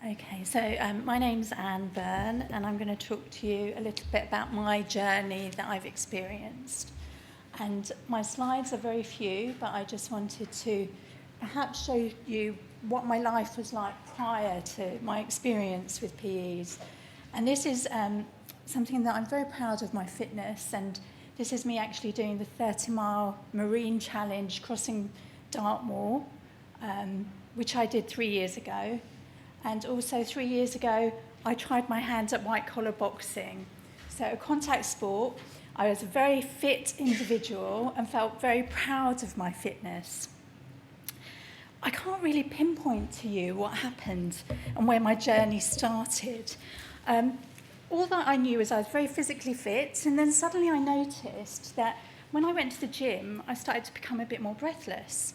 Okay, so my name's Byrne, and I'm going to talk to you a little bit about my journey that I've experienced. And my slides are very few, but I just wanted to perhaps show you what my life was like prior to my experience with PEs. And this is something that I'm very proud of, my fitness, and this is me actually doing the 30-mile marine challenge crossing Dartmoor, which I did 3 years ago. And also 3 years ago, I tried my hand at white-collar boxing. So a contact sport. I was a very fit individual and felt very proud of my fitness. I can't really pinpoint to you what happened and where my journey started. All that I knew is I was very physically fit, and then suddenly I noticed that when I went to the gym, I started to become a bit more breathless.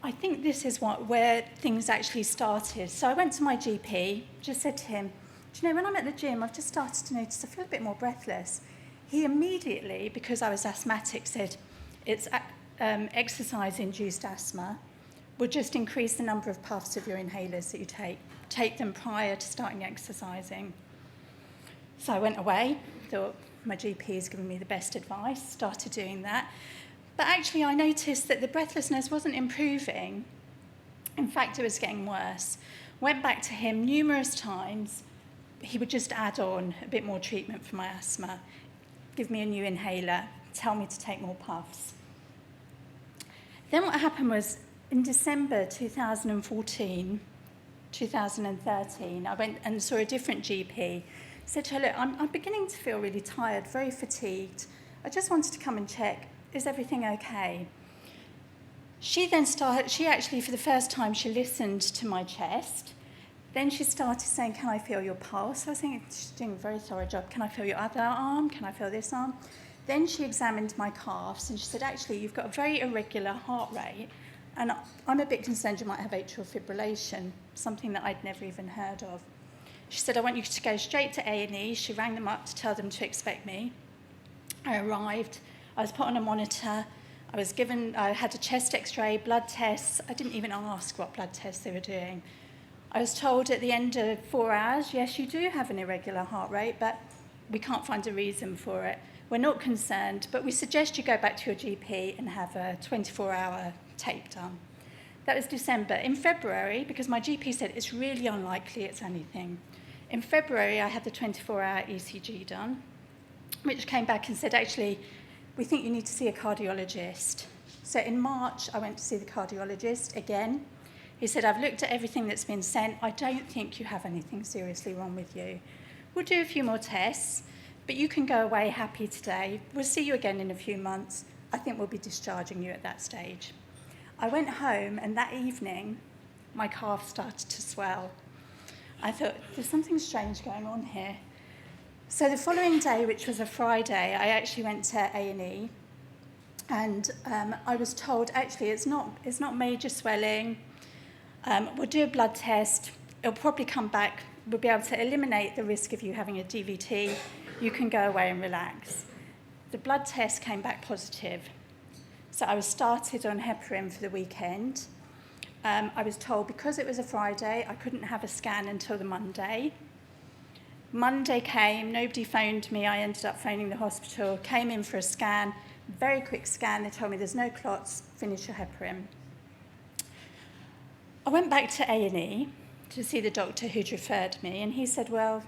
I think this is where things actually started. So I went to my GP, just said to him, do you know, when I'm at the gym, I've just started to notice I feel a bit more breathless. He immediately, because I was asthmatic, said it's exercise-induced asthma. Would just increase the number of puffs of your inhalers that you take. Take them prior to starting exercising. So I went away, thought my GP has given me the best advice, started doing that. But actually, I noticed that the breathlessness wasn't improving. In fact, it was getting worse. Went back to him numerous times. He would just add on a bit more treatment for my asthma, give me a new inhaler, tell me to take more puffs. Then what happened was, in December 2013, I went and saw a different GP. Said to her, look, I'm beginning to feel really tired, very fatigued. I just wanted to come and check. Is everything okay? She actually, for the first time, she listened to my chest. Then she started saying, can I feel your pulse? I was thinking, she's doing a very thorough job. Can I feel your other arm? Can I feel this arm? Then she examined my calves, and she said, actually, you've got a very irregular heart rate, and I'm a bit concerned you might have atrial fibrillation, something that I'd never even heard of. She said, I want you to go straight to A&E. She rang them up to tell them to expect me. I arrived. I was put on a monitor. I had a chest x-ray, blood tests. I didn't even ask what blood tests they were doing. I was told at the end of 4 hours, yes, you do have an irregular heart rate, but we can't find a reason for it. We're not concerned, but we suggest you go back to your GP and have a 24-hour tape done. That was December. In February, because my GP said it's really unlikely it's anything, in February I had the 24-hour ECG done, which came back and said, actually, we think you need to see a cardiologist. So in March, I went to see the cardiologist again. He said, I've looked at everything that's been sent. I don't think you have anything seriously wrong with you. We'll do a few more tests, but you can go away happy today. We'll see you again in a few months. I think we'll be discharging you at that stage. I went home, and that evening, my calf started to swell. I thought, there's something strange going on here. So the following day, which was a Friday, I actually went to A&E, and I was told, actually, it's not major swelling. We'll do a blood test. It'll probably come back. We'll be able to eliminate the risk of you having a DVT. You can go away and relax. The blood test came back positive. So I was started on heparin for the weekend. I was told because it was a Friday, I couldn't have a scan until the Monday. Monday came, nobody phoned me. I ended up phoning the hospital, came in for a scan, very quick scan. They told me there's no clots, finish your heparin. I went back to A&E to see the doctor who'd referred me, and he said, well,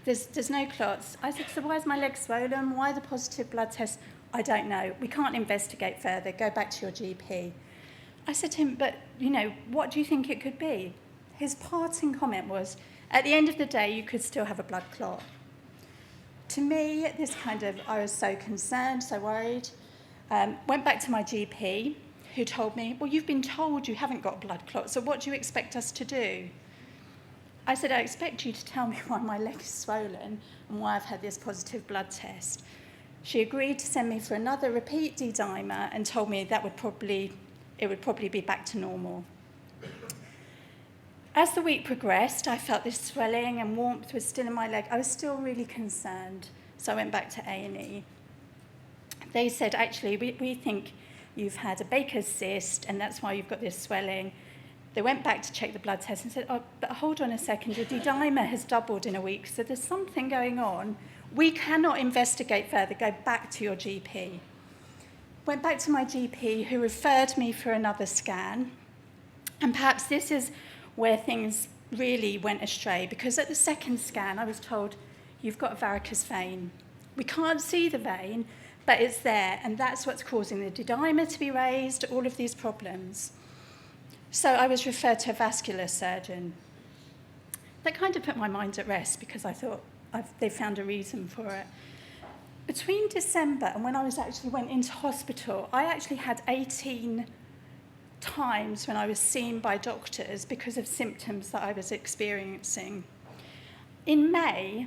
there's no clots. I said, so why is my leg swollen? Why the positive blood test? I don't know. We can't investigate further. Go back to your GP. I said to him, but, what do you think it could be? His parting comment was, at the end of the day, you could still have a blood clot. To me, I was so concerned, so worried. Went back to my GP, who told me, well, you've been told you haven't got a blood clot, so what do you expect us to do? I said, I expect you to tell me why my leg is swollen and why I've had this positive blood test. She agreed to send me for another repeat D-dimer and told me it would probably be back to normal. As the week progressed, I felt this swelling and warmth was still in my leg. I was still really concerned, so I went back to A&E. They said, actually, we think you've had a Baker's cyst, and that's why you've got this swelling. They went back to check the blood test and said, oh, but hold on a second, your D-dimer has doubled in a week, so there's something going on. We cannot investigate further, go back to your GP. Went back to my GP, who referred me for another scan. And perhaps this is where things really went astray, because at the second scan, I was told, you've got a varicose vein. We can't see the vein, but it's there, and that's what's causing the D-dimer to be raised, all of these problems. So I was referred to a vascular surgeon. That kind of put my mind at rest, because I thought they found a reason for it. Between December and when I went into hospital, I actually had 18 times when I was seen by doctors because of symptoms that I was experiencing. In May,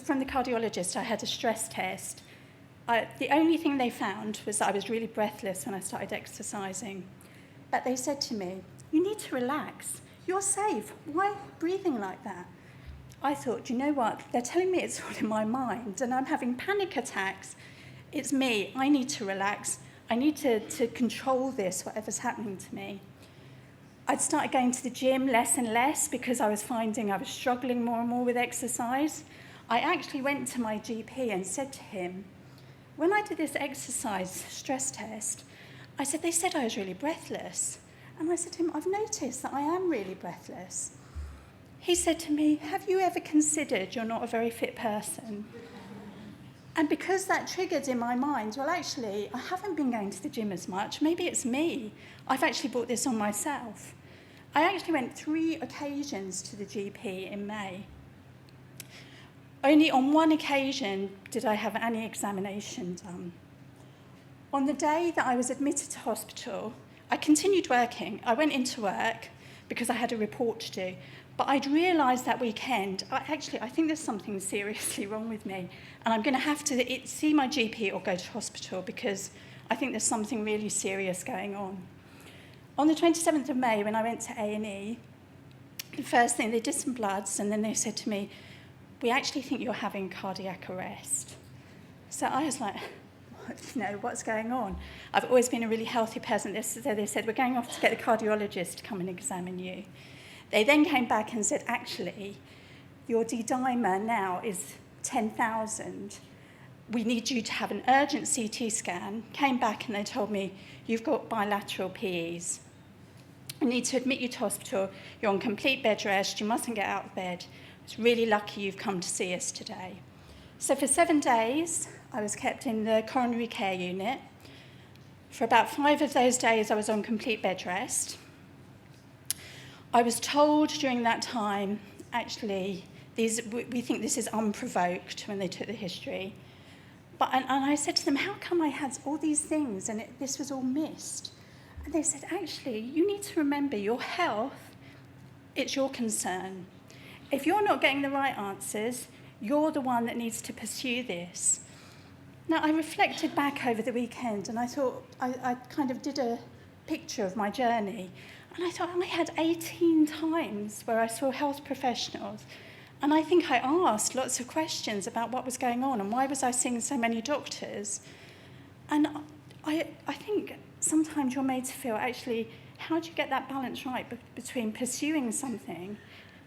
from the cardiologist, I had a stress test. The only thing they found was that I was really breathless when I started exercising. But they said to me, you need to relax. You're safe. Why breathing like that? I thought, do you know what? They're telling me it's all in my mind and I'm having panic attacks. It's me. I need to relax. I need to control this, whatever's happening to me. I'd started going to the gym less and less because I was finding I was struggling more and more with exercise. I actually went to my GP and said to him, when I did this exercise stress test, I said, they said I was really breathless. And I said to him, I've noticed that I am really breathless. He said to me, have you ever considered you're not a very fit person? And because that triggered in my mind, well, actually, I haven't been going to the gym as much. Maybe it's me. I've actually brought this on myself. I actually went 3 occasions to the GP in May. Only on one occasion did I have any examination done. On the day that I was admitted to hospital, I continued working. I went into work because I had a report to do. But I'd realised that weekend, I think there's something seriously wrong with me. And I'm going to have to see my GP or go to hospital because I think there's something really serious going on. On the 27th of May, when I went to A&E, the first thing, they did some bloods, and then they said to me, we actually think you're having cardiac arrest. So I was like, what's going on? I've always been a really healthy person. So they said, we're going off to get the cardiologist to come and examine you. They then came back and said, actually, your D-dimer now is 10,000. We need you to have an urgent CT scan. Came back and they told me, you've got bilateral PEs. We need to admit you to hospital. You're on complete bed rest. You mustn't get out of bed. It's really lucky you've come to see us today. So for 7 days, I was kept in the coronary care unit. For about 5 of those days, I was on complete bed rest. I was told during that time, actually, we think this is unprovoked when they took the history. And I said to them, how come I had all these things and this was all missed? And they said, actually, you need to remember your health, it's your concern. If you're not getting the right answers, you're the one that needs to pursue this. Now, I reflected back over the weekend and I thought, I kind of did a picture of my journey. And I thought, I had 18 times where I saw health professionals. And I think I asked lots of questions about what was going on and why was I seeing so many doctors. And I think sometimes you're made to feel, actually, how do you get that balance right between pursuing something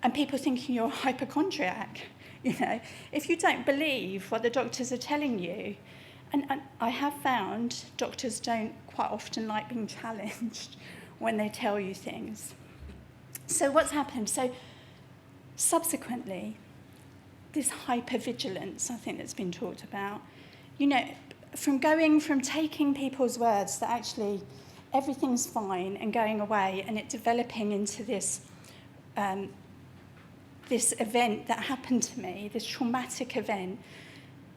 and people thinking you're a hypochondriac? If you don't believe what the doctors are telling you, and I have found doctors don't quite often like being challenged when they tell you things. So what's happened? So subsequently, this hypervigilance, I think, that's been talked about, from taking people's words that actually everything's fine and going away and it developing into this event that happened to me, this traumatic event.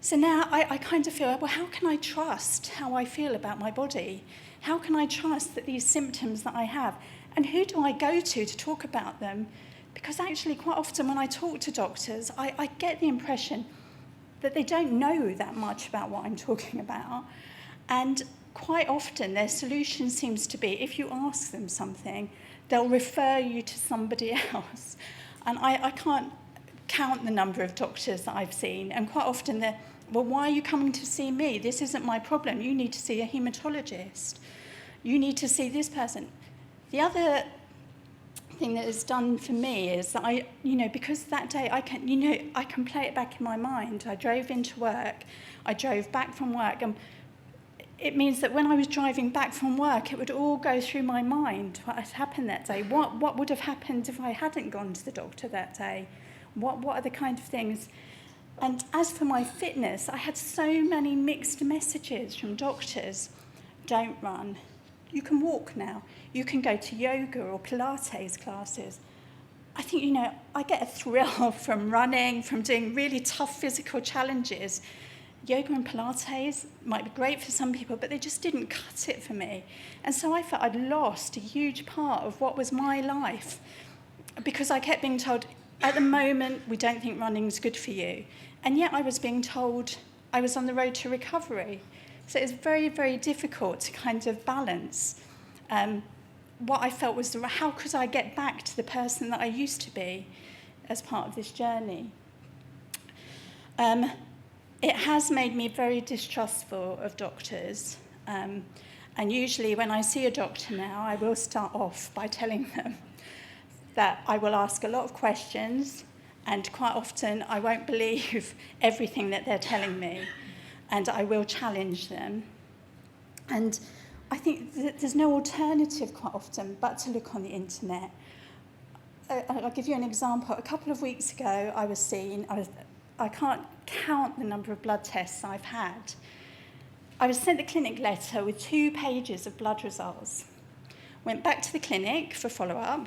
So now I kind of feel, well, how can I trust how I feel about my body? How can I trust that these symptoms that I have, and who do I go to talk about them? Because actually, quite often when I talk to doctors, I get the impression that they don't know that much about what I'm talking about. And quite often their solution seems to be, if you ask them something, they'll refer you to somebody else. And I can't count the number of doctors that I've seen. And quite often they're, well, why are you coming to see me? This isn't my problem. You need to see a haematologist. You need to see this person. The other thing that it's done for me is that because that day I can play it back in my mind. I drove into work, I drove back from work, and it means that when I was driving back from work, it would all go through my mind what had happened that day. What would have happened if I hadn't gone to the doctor that day? What are the kind of things? And as for my fitness, I had so many mixed messages from doctors. Don't run. You can walk now. You can go to yoga or Pilates classes. I think, I get a thrill from running, from doing really tough physical challenges. Yoga and Pilates might be great for some people, but they just didn't cut it for me. And so I felt I'd lost a huge part of what was my life because I kept being told, at the moment, we don't think running's good for you. And yet I was being told I was on the road to recovery. So it's very, very difficult to kind of balance what I felt was how could I get back to the person that I used to be as part of this journey. It has made me very distrustful of doctors. And usually when I see a doctor now, I will start off by telling them that I will ask a lot of questions, and quite often I won't believe everything that they're telling me, and I will challenge them. And I think that there's no alternative quite often but to look on the internet. I'll give you an example. A couple of weeks ago, I can't count the number of blood tests I've had. I was sent the clinic letter with 2 pages of blood results. Went back to the clinic for follow-up.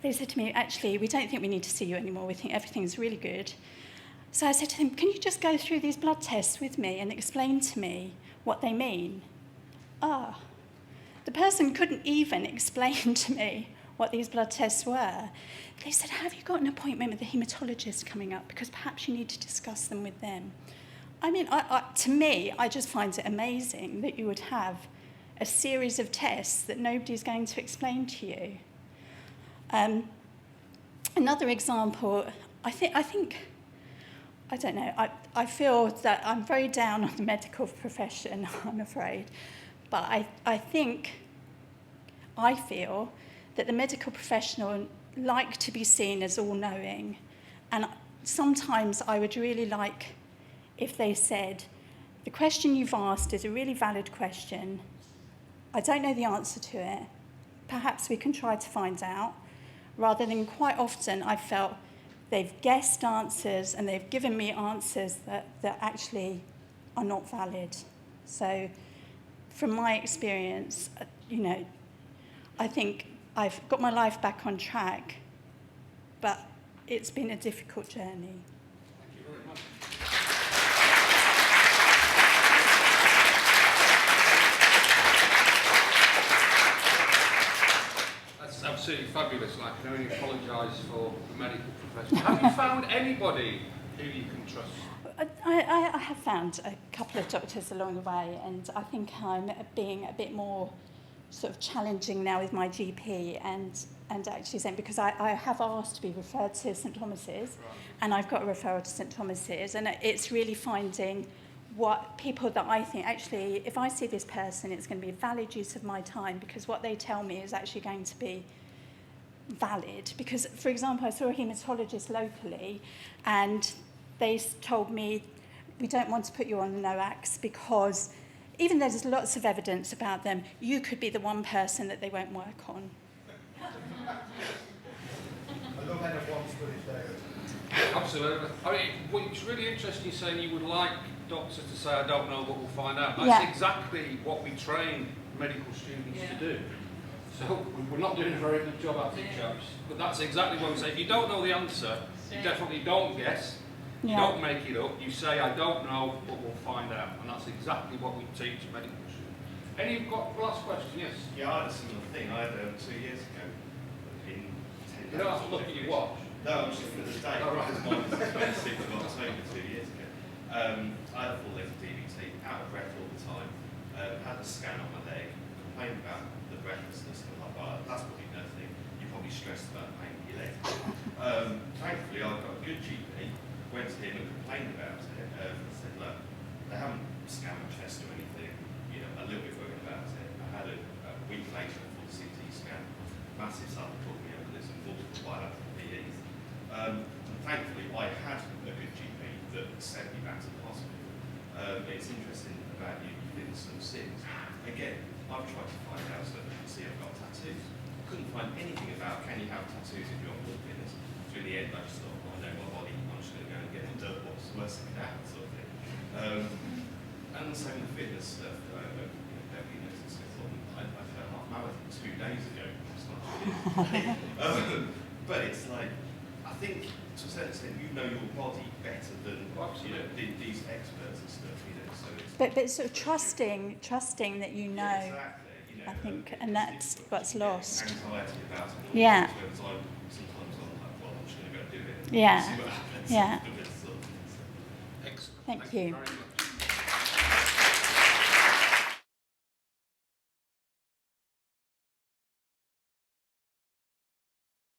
They said to me, actually, we don't think we need to see you anymore. We think everything's really good. So I said to them, can you just go through these blood tests with me and explain to me what they mean? The person couldn't even explain to me what these blood tests were. They said, have you got an appointment with the haematologist coming up? Because perhaps you need to discuss them with them. I mean, to me, I just find it amazing that you would have a series of tests that nobody's going to explain to you. Another example, I don't know, I feel that I'm very down on the medical profession, I'm afraid. But I feel that the medical professional like to be seen as all-knowing. And sometimes I would really like if they said, the question you've asked is a really valid question. I don't know the answer to it. Perhaps we can try to find out. Rather than quite often I felt they've guessed answers and they've given me answers that actually are not valid. So from my experience, I think I've got my life back on track, but it's been a difficult journey. Thank you very much. That's absolutely fabulous, and I can only apologise for the medical profession. Have you found anybody who you can trust? I have found a couple of doctors along the way, and I think I'm being a bit more sort of challenging now with my GP and actually saying, because I have asked to be referred to St Thomas's, right. And I've got a referral to St Thomas's, and it's really finding what people that I think, actually, if I see this person, it's going to be a valid use of my time, because what they tell me is actually going to be valid. Because, for example, I saw a haematologist locally, and they told me, we don't want to put you on NOACs because even though there's lots of evidence about them, you could be the one person that they won't work on. I love how everyone's put it there. Absolutely. I mean, it's really interesting saying you would like doctors to say, I don't know, but we'll find out. That's exactly what we train medical students to do. So we're not doing a very good job, I think, chaps. But that's exactly what we say. If you don't know the answer, you definitely don't guess. You don't make it up. You say, I don't know, but we'll find out. And that's exactly what we teach medical students. Any last question? Yes? Yeah, I had a similar thing. I had 2 years ago. In 10 You don't have to look at your watch. No, I'm just looking at the date. Oh, right. Because mine was expensive in October 2 years ago. I had a full length DVT, out of breath all the time. Had a scan on my leg, complained about the breathlessness. And I'm like, that's probably nothing. You're probably stressed about the pain in your leg. Thankfully, I got a good GP. Went to him and complained about it, and said, look, they haven't scanned my chest or anything, a little bit worried about it. I had a week later, I thought the I've tried to find out stuff. You can see I've got tattoos. Couldn't find anything about can you have tattoos if you're on blood thinners. So in the end, I just thought, well, I know my body. I'm just going to go and get them done. What's the worst that can happen, sort of thing. And the same with the fitness stuff. Debbie knows this. I did a half marathon 2 days ago. It's not really. But it's like, I think to a certain extent, you know your body better than these experts and stuff. So it's But sort of trusting that you know. Yeah, exactly. I think, and that's what's lost. Anxiety about it. Yeah. Sometimes I'm like, well, I'm just going to go do it. Yeah. See what happens. Yeah. Excellent. Thank you. Very much.